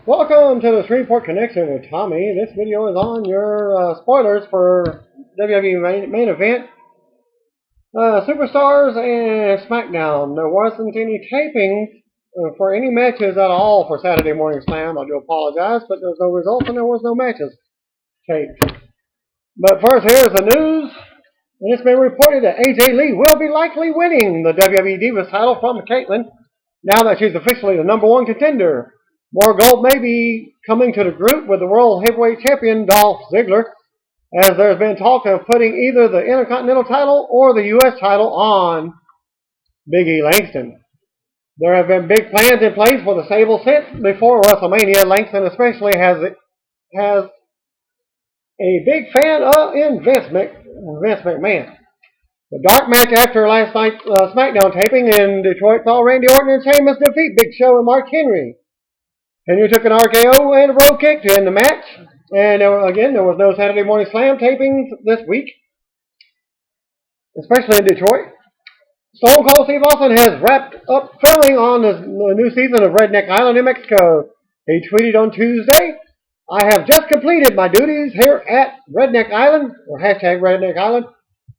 Welcome to the Shreveport Connection with Tommy. This video is on your spoilers for WWE main event, Superstars and SmackDown. There wasn't any tapings for any matches at all for Saturday Morning Slam. I do apologize, but there's no results and there was no matches taped. But first, here's the news. And it's been reported that AJ Lee will be likely winning the WWE Divas title from Caitlyn now that she's officially the #1 contender. More gold may be coming to the group with the World Heavyweight Champion Dolph Ziggler, as there's been talk of putting either the Intercontinental title or the U.S. title on Big E Langston. There have been big plans in place for the stable since before WrestleMania. Langston especially has a big fan of Vince McMahon. The dark match after last night's SmackDown taping in Detroit saw Randy Orton and Sheamus defeat Big Show and Mark Henry. Henry took an RKO and a roll kick to end the match. And there was no Saturday Morning Slam tapings this week, especially in Detroit. Stone Cold Steve Austin has wrapped up filming on the new season of Redneck Island in Mexico. He tweeted on Tuesday, "I have just completed my duties here at Redneck Island," or hashtag Redneck Island.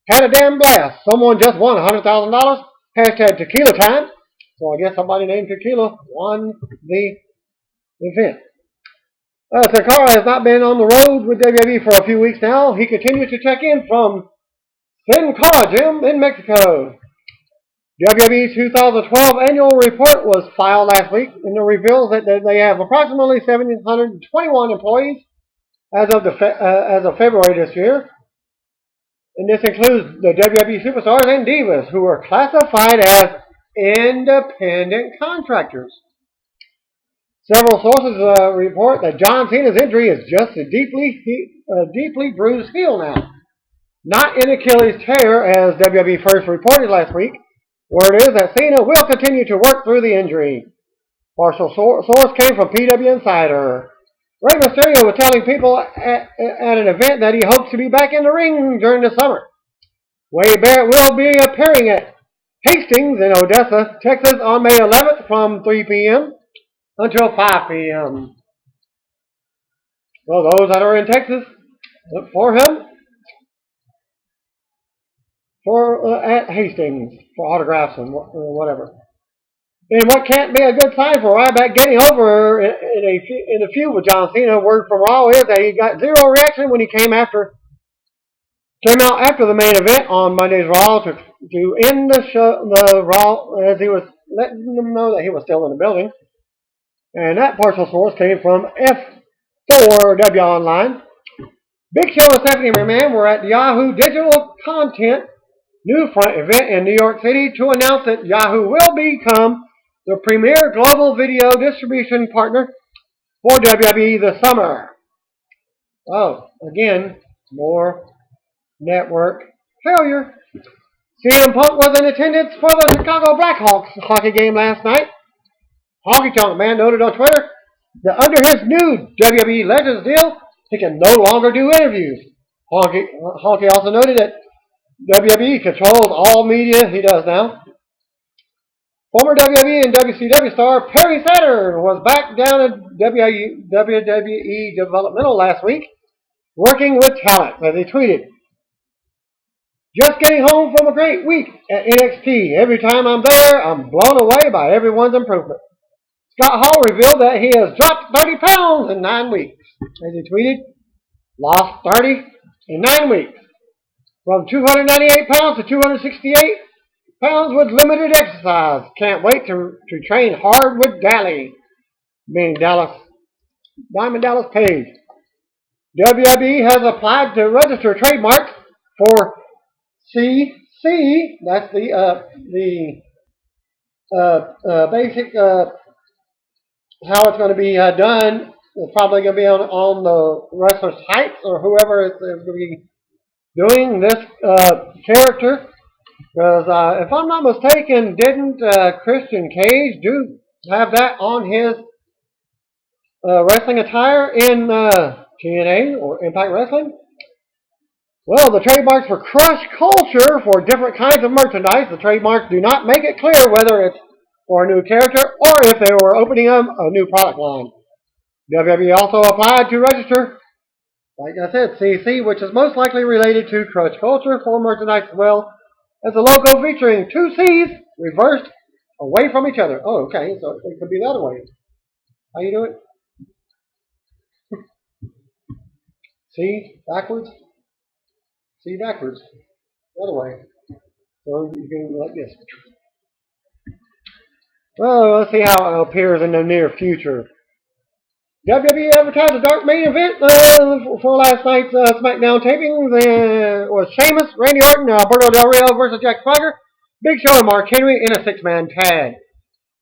"Had a damn blast. Someone just won $100,000. Hashtag tequila time." So I guess somebody named Tequila won the event. Takara has not been on the road with WWE for a few weeks now. He continues to check in from Sin Cara Gym in Mexico. WWE's 2012 annual report was filed last week, and it reveals that they have approximately 721 employees as of February this year. And this includes the WWE Superstars and Divas, who are classified as independent contractors. Several sources report that John Cena's injury is just a deeply bruised heel now, not an Achilles tear as WWE first reported last week. Word is that Cena will continue to work through the injury. Partial source came from PW Insider. Rey Mysterio was telling people at an event that he hopes to be back in the ring during the summer. Wade Barrett will be appearing at Hastings in Odessa, Texas on May 11th from 3 p.m. until 5 p.m. Well, those that are in Texas, look for him at Hastings for autographs and whatever. And what can't be a good sign for Ryback getting over in a feud with John Cena, word from Raw is that he got zero reaction when he came out after the main event on Monday's Raw to end the Raw, as he was letting them know that he was still in the building. And that partial source came from F4W Online. Big Show and Stephanie McMahon were at the Yahoo Digital Content Newfront event in New York City to announce that Yahoo will become the premier global video distribution partner for WWE this summer. Oh, again, more network failure. CM Punk was in attendance for the Chicago Blackhawks hockey game last night. Honky Tonk Man noted on Twitter that under his new WWE Legends deal, he can no longer do interviews. Honky also noted that WWE controls all media he does now. Former WWE and WCW star Pery Saturn was back down at WWE Developmental last week, working with talent, as he tweeted, "Just getting home from a great week at NXT. Every time I'm there, I'm blown away by everyone's improvement." Scott Hall revealed that he has dropped 30 pounds in 9 weeks. As he tweeted, "Lost 30 in 9 weeks. From 298 pounds to 268 pounds with limited exercise. Can't wait to train hard with Dally," meaning Diamond Dallas Page. WWE has applied to register trademarks for CC. That's the basic how it's going to be done. It's probably going to be on the wrestler's heights or whoever is going to be doing this character. Because if I'm not mistaken, didn't Christian Cage have that on his wrestling attire in TNA or Impact Wrestling? Well, the trademarks for Crush Culture for different kinds of merchandise. The trademarks do not make it clear whether it's for a new character or if they were opening up a new product line. WWE also applied to register, like I said, CC, which is most likely related to crutch culture for merchandise as well as a logo featuring two C's reversed away from each other. Oh, okay, so it could be the other way. How you do it? C backwards? C backwards. The other way. So you can go like this. Well, let's see how it appears in the near future. WWE advertised a dark main event for last night's SmackDown tapings was Sheamus, Randy Orton, Alberto Del Rio versus Jack Swagger, Big Show, and Mark Henry in a six-man tag.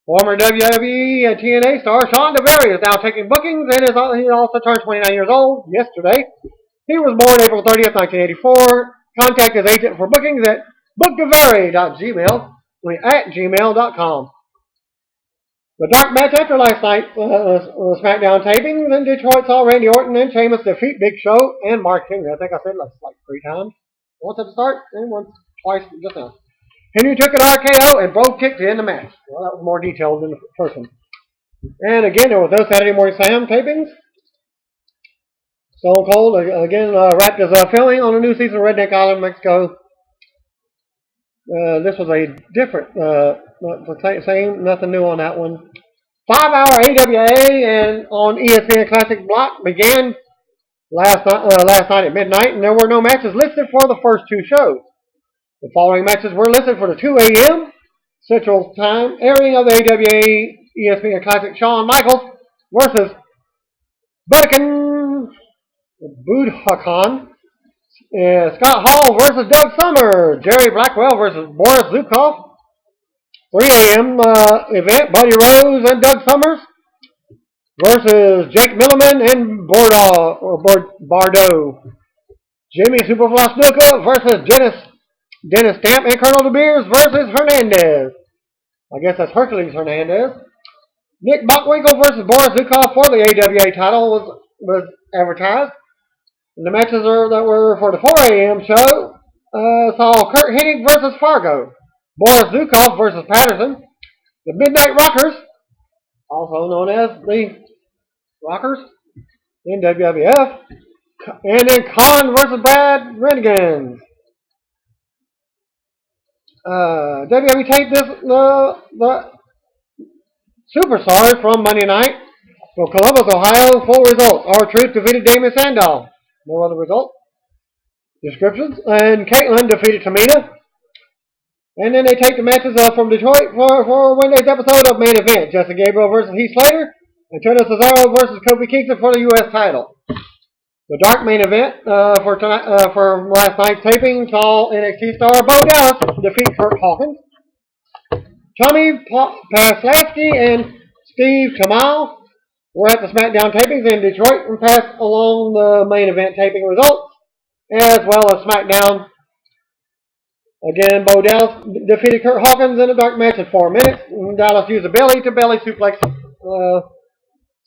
Former WWE and TNA star Shawn Davari is now taking bookings and he also turned 29 years old yesterday. He was born April 30th, 1984. Contact his agent for bookings at bookdavari.gmail.com. The dark match after last night's SmackDown tapings in Detroit saw Randy Orton and Sheamus defeat Big Show and Mark Henry. I think I said that like 3 times. Once at the start and twice just now. Henry took an RKO and both kicked to end the match. Well, that was more detailed than the first one. And again, there was no Saturday Morning Slam tapings. Stone Cold again wrapped his filming on a new season of Redneck Island, Mexico. This was a different, the same, nothing new on that one. 5-hour AWA and on ESPN Classic block began last night at midnight, and there were no matches listed for the first 2 shows. The following matches were listed for the 2 a.m. Central Time airing of the AWA ESPN Classic. Shawn Michaels versus Budhakan. Scott Hall versus Doug Summers. Jerry Blackwell versus Boris Zukov. 3 a.m. Event. Buddy Rose and Doug Summers versus Jake Milliman and Bardo. Jimmy Superfly Snuka versus Dennis Stamp and Colonel De Beers versus Hernandez. I guess that's Hercules Hernandez. Nick Bockwinkel versus Boris Zukov for the AWA title was advertised. And the matches that were for the 4 a.m. show saw Kurt Hennig versus Fargo, Boris Zukov versus Patterson, the Midnight Rockers, also known as the Rockers in WWF, and then Khan versus Brad Renegans. WWE taped the Superstars from Monday night from Columbus, Ohio. Full results. R-Truth defeated Damien Sandow. No other result. Descriptions. And Caitlyn defeated Tamina. And then they take the matches from Detroit for Wednesday's episode of Main Event. Justin Gabriel versus Heath Slater. Antonio Cesaro versus Kofi Kingston for the U.S. title. The dark main event for last night's taping saw NXT star Bo Dallas defeat Kurt Hawkins. Tommy Paslavsky and Steve Kamal were at the SmackDown tapings in Detroit and passed along the main event taping results, as well as SmackDown. Again, Bo Dallas defeated Kurt Hawkins in a dark match in 4 minutes. Dallas used a belly-to-belly suplex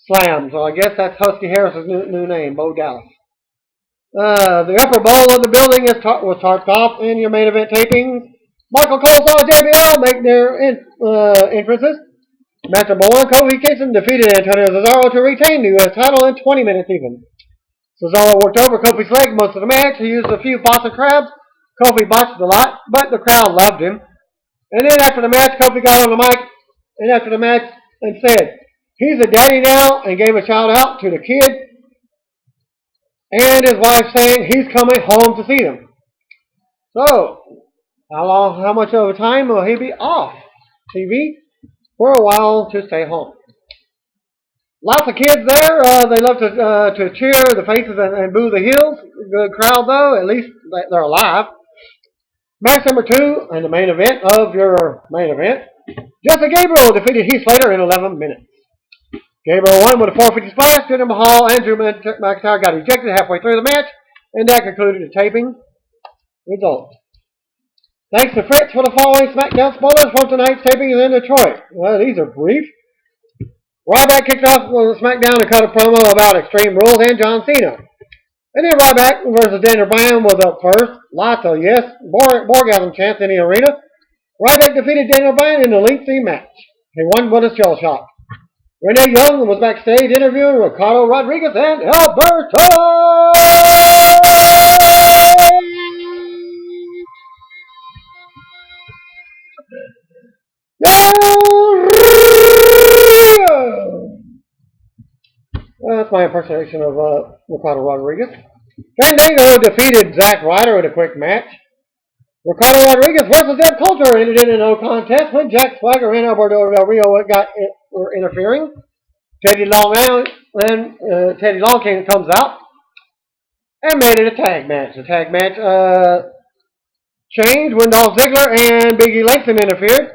slam, so I guess that's Husky Harris's new name, Bo Dallas. The upper bowl of the building was tarped off in your main event tapings. Michael Cole saw JBL make their entrances. Match number 1, Kofi Kingston defeated Antonio Cesaro to retain the U.S. title in 20 minutes even. Cesaro worked over Kofi's leg most of the match. He used a few Boston crabs. Kofi botched a lot, but the crowd loved him. And then after the match, Kofi got on the mic and after the match and said, "He's a daddy now," and gave a shout out to the kid and his wife saying he's coming home to see them. So, how much of a time will he be off TV? For a while to stay home. Lots of kids there. They love to cheer the faces and boo the heels. Good crowd though. At least they're alive. Match number 2 and the main event of your main event. Justin Gabriel defeated Heath Slater in 11 minutes. Gabriel won with a 450 splash. Jinder Mahal and Drew McIntyre got ejected halfway through the match, and that concluded the taping results. Thanks to Fritz for the following SmackDown spoilers from tonight's taping in Detroit. Well, these are brief. Ryback kicked off with SmackDown to cut a promo about Extreme Rules and John Cena. And then Ryback versus Daniel Bryan was up first. Lots of yes, orgasm chants in the arena. Ryback defeated Daniel Bryan in a lengthy match. He won with a shell shock. Renee Young was backstage interviewing Ricardo Rodriguez and Alberto Del Rio. That's my impersonation of Ricardo Rodriguez. Fandango defeated Zack Ryder in a quick match. Ricardo Rodriguez versus Ed Coulter ended in a no contest when Jack Swagger and Alberto Del Rio were interfering. Teddy Long comes out and made it a tag match. The tag match changed when Dolph Ziggler and Big E Langston interfered.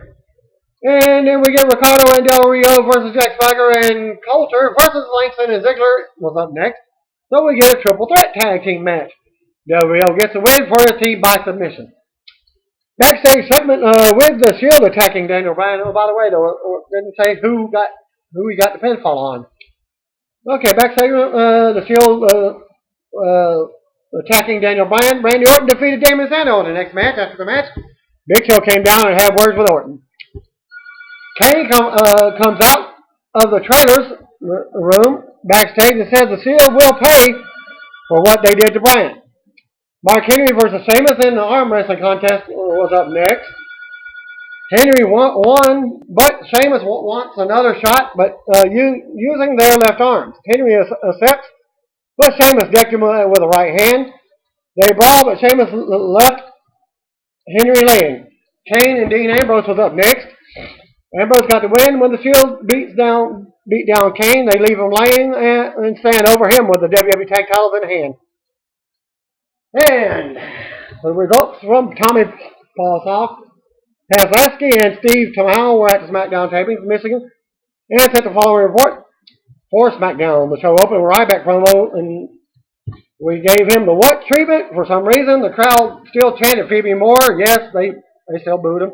And then we get Ricardo and Del Rio versus Jack Swagger and Coulter versus Langston and Ziggler was up next. So we get a triple threat tag team match. Del Rio gets the win for his team by submission. Backstage segment with the Shield attacking Daniel Bryan. Oh, by the way, though, didn't say who he got the pinfall on. Okay, backstage the Shield attacking Daniel Bryan. Randy Orton defeated Damien Sandow in the next match. After the match, Big Show came down and had words with Orton. Kane comes out of the trailer's room backstage and says the Shield will pay for what they did to Bryan. Mark Henry versus Sheamus in the arm wrestling contest was up next. Henry won, but Sheamus wants another shot, but using their left arms. Henry accepts, but Sheamus decked him with a right hand. They brawl, but Sheamus left Henry laying. Kane and Dean Ambrose was up next. Ambrose got the win when the Shield beat down Kane. They leave him laying and stand over him with the WWE Tag Titles in hand. And the results from Tommy Paulsock, Haslasky, and Steve Tomau were at the SmackDown tapings in Michigan and sent the following report for SmackDown. The show opened with Ryback promo, and we gave him the what treatment. For some reason, the crowd still chanted Phoebe Moore. Yes, they still booed him.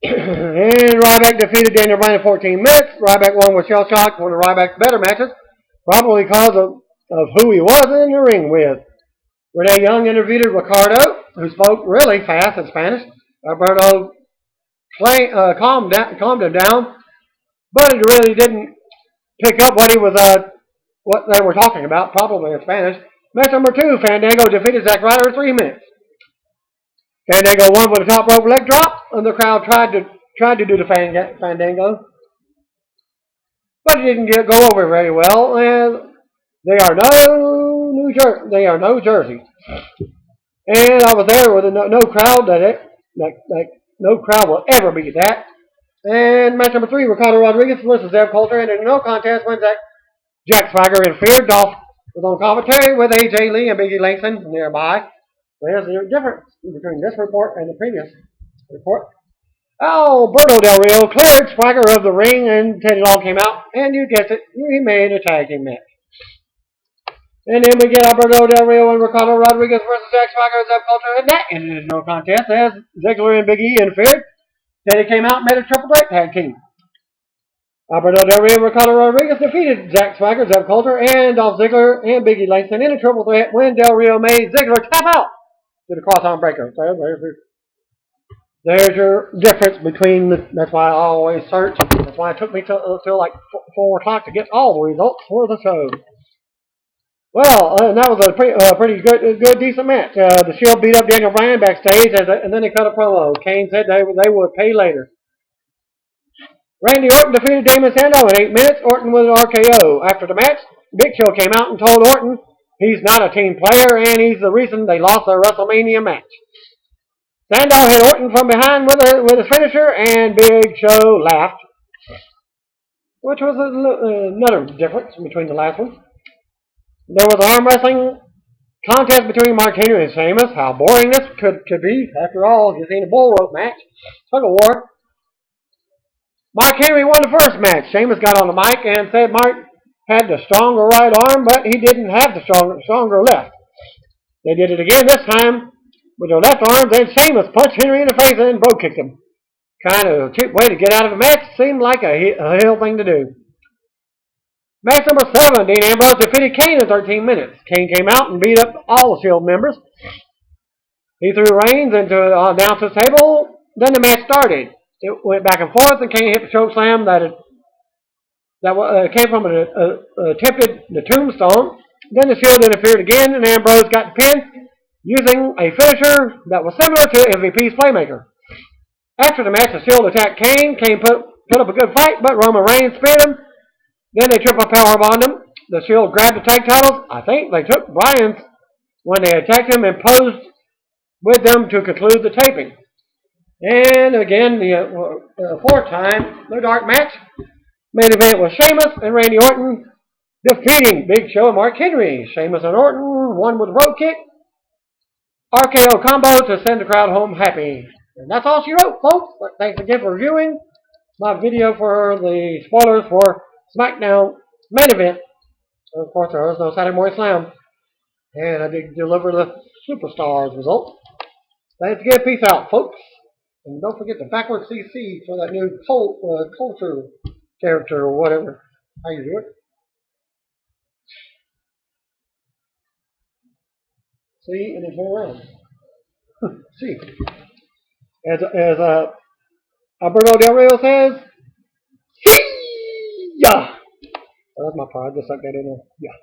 And Ryback defeated Daniel Bryan in 14 minutes. Ryback won with shell shock, one of Ryback's better matches, probably because of who he was in the ring with. Renee Young interviewed Ricardo, who spoke really fast in Spanish. Alberto calmed him down, but he really didn't pick up what they were talking about, probably in Spanish. Match number 2, Fandango defeated Zack Ryder in 3 minutes. Fandango won with a top rope leg drop, and the crowd tried to do the Fandango, but it didn't go over very well. And they are no Jersey, and I was there with no crowd no crowd will ever beat that. And match number 3, Ricardo Rodriguez versus Zeb Coulter, and in no contest when Jack Swagger interfered. Dolph was on commentary with AJ Lee and Big E Langston nearby. There's a difference between this report and the previous report. Alberto Del Rio cleared Swagger of the ring, and Teddy Long came out, and you guessed it, he made a tag team match. And then we get Alberto Del Rio and Ricardo Rodriguez versus Jack Swagger and Zeb Coulter, and that ended in no contest as Ziggler and Big E interfered. Teddy came out and made a triple threat tag team. Alberto Del Rio and Ricardo Rodriguez defeated Jack Swagger, Zeb Coulter, and Dolph Ziggler and Big E Langston in a triple threat when Del Rio made Ziggler tap out to the cross-arm breaker. So there's your difference between that's why I always search. That's why it took me till like 4 o'clock to get all the results for the show. Well, and that was a pretty good, decent match. The Shield beat up Daniel Bryan backstage, and then they cut a promo. Kane said they would pay later. Randy Orton defeated Damien Sandow in 8 minutes. Orton with an RKO. After the match, Big Show came out and told Orton he's not a team player, and he's the reason they lost their WrestleMania match. Sandow hit Orton from behind with his finisher, and Big Show laughed, which was another difference between the last one. There was an arm wrestling contest between Mark Henry and Sheamus. How boring this could be. After all, you've seen a bull rope match. Tug of war. Mark Henry won the first match. Sheamus got on the mic and said Mark had the stronger right arm, but he didn't have the stronger left. They did it again this time with their left arms, and Sheamus punched Henry in the face and bro kicked him. Kind of a cheap way to get out of a match. Seemed like a heel thing to do. Match number 7, Dean Ambrose defeated Kane in 13 minutes. Kane came out and beat up all the Shield members. He threw Reigns into the announcer's table. Then the match started. it went back and forth, and Kane hit the choke slam that came from an attempted the tombstone. Then the Shield interfered again, and Ambrose got the pin using a finisher that was similar to MVP's Playmaker. After the match, the Shield attacked Kane. Kane put up a good fight, but Roman Reigns speared him. Then they triple powerbombed him. The Shield grabbed the tag titles. I think they took Bryan's when they attacked him and posed with them to conclude the taping. And again, the fourth time, the dark match. Main event was Sheamus and Randy Orton defeating Big Show and Mark Henry. Sheamus and Orton won with a rope kick. RKO combo to send the crowd home happy. And that's all she wrote, folks. Thanks again for reviewing my video for the spoilers for SmackDown main event. Of course, there was no Saturday Morning Slam. And I did deliver the Superstars result. Thanks again. Peace out, folks. And don't forget the backward CC for that new culture character or whatever. How you do it. See, and then turn around. See. As Alberto Del Rio says, see ya! Oh, that's my part. I just stuck that in there. Yeah.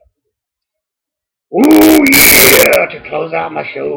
Ooh, yeah! To close out my show.